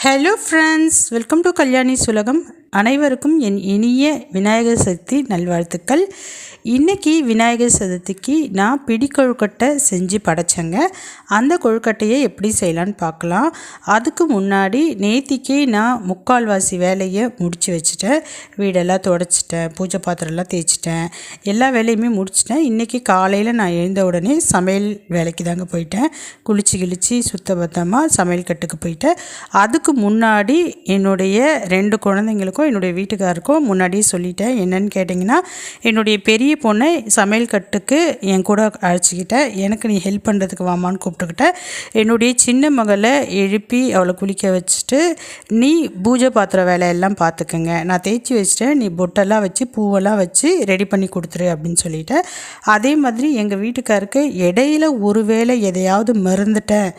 Hello friends, welcome to Kalyani சுலகம். அனைவருக்கும் என் இனிய விநாயகர் சதுர்த்தி நல்வாழ்த்துக்கள். இன்றைக்கி விநாயகர் சதுர்த்திக்கு நான் பிடி கொழுக்கட்டை செஞ்சு படைச்சேங்க. அந்த கொழுக்கட்டையை எப்படி செய்யலான்னு பார்க்கலாம். அதுக்கு முன்னாடி நேத்திக்கே நான் முக்கால்வாசி வேலையை முடித்து வச்சுட்டேன். வீடெல்லாம் துடைச்சிட்டேன், பூஜை பாத்திரம்லாம் தேய்ச்சிட்டேன், எல்லா வேலையுமே முடிச்சிட்டேன். இன்றைக்கி காலையில் நான் எழுந்த உடனே சமையல் வேலைக்கு தாங்க போயிட்டேன். குளிச்சு சுத்தபத்தமாக சமையல் கட்டுக்கு போயிட்டேன். அதுக்கு முன்னாடி என்னுடைய 2 குழந்தைங்களுக்கும் என்னுடைய வீட்டுக்காருக்கும் முன்னாடியே சொல்லிட்டேன். என்னன்னு கேட்டிங்கன்னா, என்னுடைய பெரிய பொண்ணை சமையல் கட்டுக்கு என் கூட அழைச்சிக்கிட்டேன். எனக்கு நீ ஹெல்ப் பண்ணுறதுக்கு வாமான்னு கூப்பிட்டுக்கிட்டேன். என்னுடைய சின்ன மகளை எழுப்பி அவளை குளிக்க வச்சுட்டு, நீ பூஜை பாத்திர வேலையெல்லாம் பார்த்துக்கங்க, நான் தேய்ச்சி வச்சுட்டேன், நீ பொட்டெல்லாம் வச்சு பூவெல்லாம் வச்சு ரெடி பண்ணி கொடுத்துரு அப்படின்னு சொல்லிட்டேன். அதே மாதிரி எங்கள் வீட்டுக்காருக்கு இடையில ஒரு வேளை எதையாவது மறந்துட்டேன்,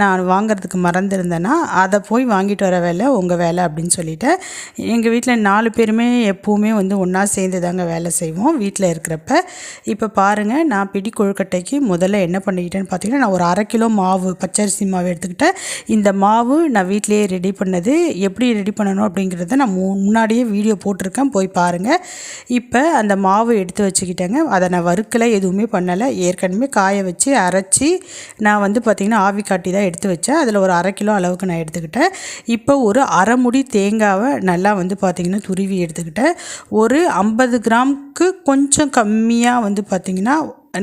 நான் வாங்கிறதுக்கு மறந்துருந்தேன்னா அதை போய் வாங்கிட்டு வர வேலை உங்கள் வேலை அப்படின்னு சொல்லிட்டேன். எங்கள் வீட்டில் 4 பேருமே எப்போவுமே ஒன்றா சேர்ந்து தாங்க வேலை செய்வோம் வீட்டில் இருக்கிறப்ப. இப்போ பாருங்கள், நான் பிடி கொழுக்கட்டைக்கு முதல்ல என்ன பண்ணிக்கிட்டேன்னு பார்த்தீங்கன்னா, நான் ஒரு 1/2 கிலோ மாவு, பச்சரிசி மாவு எடுத்துக்கிட்டேன். இந்த மாவு நான் வீட்டிலேயே ரெடி பண்ணது. எப்படி ரெடி பண்ணணும் அப்படிங்கிறத நான் முன்னாடியே வீடியோ போட்டிருக்கேன், போய் பாருங்கள். இப்போ அந்த மாவு எடுத்து வச்சுக்கிட்டேங்க. அதை நான் வறுக்கலை, எதுவுமே பண்ணலை. ஏற்கனவே காய வச்சு அரைச்சி நான் பார்த்திங்கன்னா ஆவி காட்டி தான் எடுத்து வச்சேன். அதில் ஒரு 1/2 கிலோ அளவுக்கு நான் எடுத்துக்கிட்டேன். இப்போ ஒரு 1/2 முடி தேங்காவை நல்லா பார்த்திங்கன்னா துருவி எடுத்துக்கிட்டேன். ஒரு 50 கிராமுக்கு கொஞ்சம் கம்மியாக பார்த்திங்கன்னா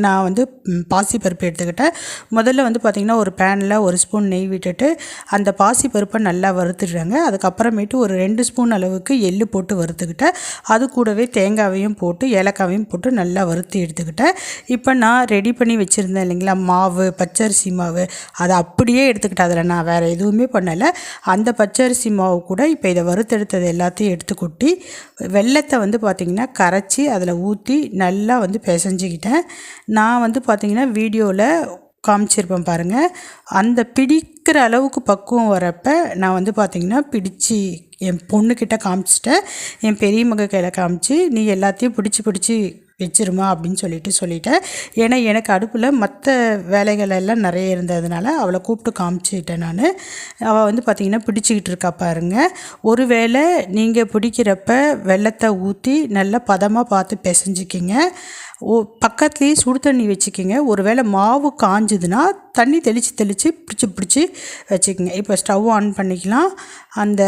நான் பாசிப்பருப்பு எடுத்துக்கிட்டேன். முதல்ல பார்த்திங்கன்னா ஒரு பேனில் 1 ஸ்பூன் நெய் விட்டுட்டு அந்த பாசிப்பருப்பை நல்லா வறுத்துடுறாங்க. அதுக்கப்புறமேட்டு ஒரு 2 ஸ்பூன் அளவுக்கு எள்ளு போட்டு வறுத்துக்கிட்டேன். அது கூடவே தேங்காவையும் போட்டு ஏலக்காவையும் போட்டு நல்லா வறுத்து எடுத்துக்கிட்டேன். இப்போ நான் ரெடி பண்ணி வச்சுருந்தேன் இல்லைங்களா மாவு, பச்சரிசி மாவு, அதை அப்படியே எடுத்துக்கிட்டேன். அதில் நான் வேறு எதுவுமே பண்ணலை. அந்த பச்சரிசி மாவு கூட இப்போ இதை வறுத்தெடுத்தது எல்லாத்தையும் எடுத்து கொட்டி வெல்லத்தை பார்த்திங்கன்னா கரைச்சி அதில் ஊற்றி நல்லா பிசைஞ்சிக்கிட்டேன். நான் பார்த்திங்கன்னா வீடியோவில் காமிச்சிருப்பேன் பாருங்கள். அந்த பிடிக்கிற அளவுக்கு பக்குவம் வரப்போ நான் பார்த்திங்கன்னா பிடிச்சி என் பொண்ணுக்கிட்ட காமிச்சிட்டேன். என் பெரிய மக கையில் காமிச்சு, நீ எல்லாத்தையும் பிடிச்சி வச்சிருமா அப்படின்னு சொல்லிட்டேன். ஏன்னா எனக்கு அடுப்பில் மற்ற வேலைகள் எல்லாம் நிறைய இருந்ததுனால அவளை கூப்பிட்டு காமிச்சிட்டேன். நான் அவள் பார்த்திங்கன்னா பிடிச்சிக்கிட்டு இருக்கா பாருங்கள். ஒருவேளை நீங்கள் பிடிக்கிறப்ப வெல்லத்தை ஊற்றி நல்லா பதமாக பார்த்து பிசைஞ்சிக்கிங்க. பக்கத்துலேயே சுடு தண்ணி வச்சுக்கிங்க. ஒருவேளை மாவு காஞ்சுதுன்னா தண்ணி தெளித்து பிடிச்சி வச்சுக்கோங்க. இப்போ ஸ்டவ் ஆன் பண்ணிக்கலாம். அந்த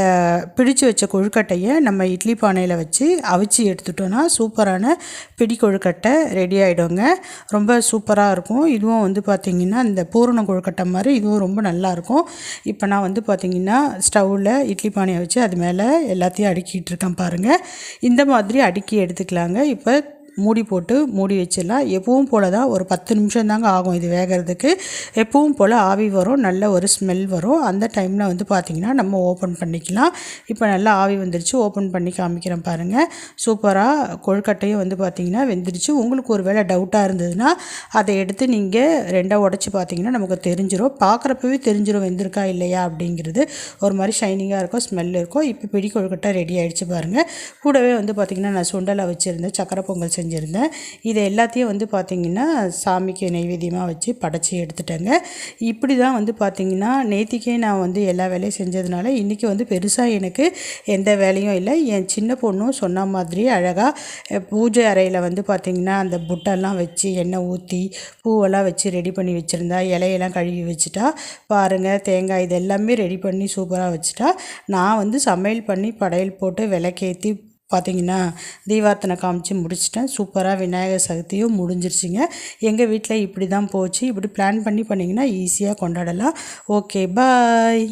பிடிச்சி வச்ச கொழுக்கட்டையை நம்ம இட்லி பானையில் வச்சு அவிச்சு எடுத்துட்டோன்னா சூப்பரான பிடி கொழுக்கட்டை ரெடி ஆகிடுங்க. ரொம்ப சூப்பராக இருக்கும். இதுவும் பார்த்திங்கன்னா இந்த பூரண கொழுக்கட்டை மாதிரி இதுவும் ரொம்ப நல்லாயிருக்கும். இப்போ நான் பார்த்திங்கன்னா ஸ்டவ்வில் இட்லி பானையை வச்சு அது மேலே எல்லாத்தையும் அடுக்கிட்டு இருக்கேன் பாருங்கள். இந்த மாதிரி அடுக்கி எடுத்துக்கலாங்க. இப்போ மூடி போட்டு மூடி வச்சிடலாம். எப்பவும் போல் தான் ஒரு 10 நிமிஷம் தாங்க ஆகும் இது வேகிறதுக்கு. எப்பவும் போல் ஆவி வரும், நல்ல ஒரு ஸ்மெல் வரும். அந்த டைமில் பார்த்திங்கன்னா நம்ம ஓப்பன் பண்ணிக்கலாம். இப்போ நல்லா ஆவி வந்துருச்சு. ஓப்பன் பண்ணி காமிக்கிறேன் பாருங்கள். சூப்பராக கொழுக்கட்டையும் பார்த்திங்கன்னா வெந்துருச்சு. உங்களுக்கு ஒரு வேளை டவுட்டாக இருந்ததுன்னா அதை எடுத்து நீங்கள் 2ஆக உடச்சி பார்த்திங்கன்னா நமக்கு தெரிஞ்சிடும். பார்க்குறப்பவே தெரிஞ்சிடும் வெந்திருக்கா இல்லையா அப்படிங்கிறது. ஒரு மாதிரி ஷைனிங்காக இருக்கும், ஸ்மெல் இருக்கும். இப்போ பிடி கொழுக்கட்டை ரெடி ஆகிடுச்சு பாருங்கள். கூடவே பார்த்திங்கன்னா நான் சுண்டலை வச்சுருந்தேன், சக்கரை பொங்கல் செஞ்சுருந்தேன். இதை எல்லாத்தையும் பார்த்திங்கன்னா சாமிக்கு நைவேத்தியமாக வச்சு படைச்சி எடுத்துட்டேங்க. இப்படி தான் பார்த்திங்கன்னா நேத்திக்கே நான் எல்லா வேலையும் செஞ்சதுனால இன்றைக்கி பெருசாக எனக்கு எந்த வேலையும் இல்லை. என் சின்ன பொண்ணும் சொன்ன மாதிரி அழகாக பூஜை அறையில் பார்த்திங்கன்னா அந்த புட்டெல்லாம் வச்சு எண்ணெய் ஊற்றி பூவெல்லாம் வச்சு ரெடி பண்ணி வச்சுருந்தா, இலையெல்லாம் கழுவி வச்சுட்டா பாருங்கள். தேங்காய் இது எல்லாமே ரெடி பண்ணி சூப்பராக வச்சுட்டா. நான் சமையல் பண்ணி படையல் போட்டு விளக்கேற்றி பார்த்திங்கன்னா தீபார்த்தனை காமிச்சு முடிச்சிட்டேன். சூப்பராக விநாயகர் சதுர்த்தியும் முடிஞ்சிருச்சுங்க. எங்கள் வீட்டில் இப்படி தான் போச்சு. இப்படி பிளான் பண்ணி பண்ணிங்கன்னா ஈஸியாக கொண்டாடலாம். ஓகே, பாய்.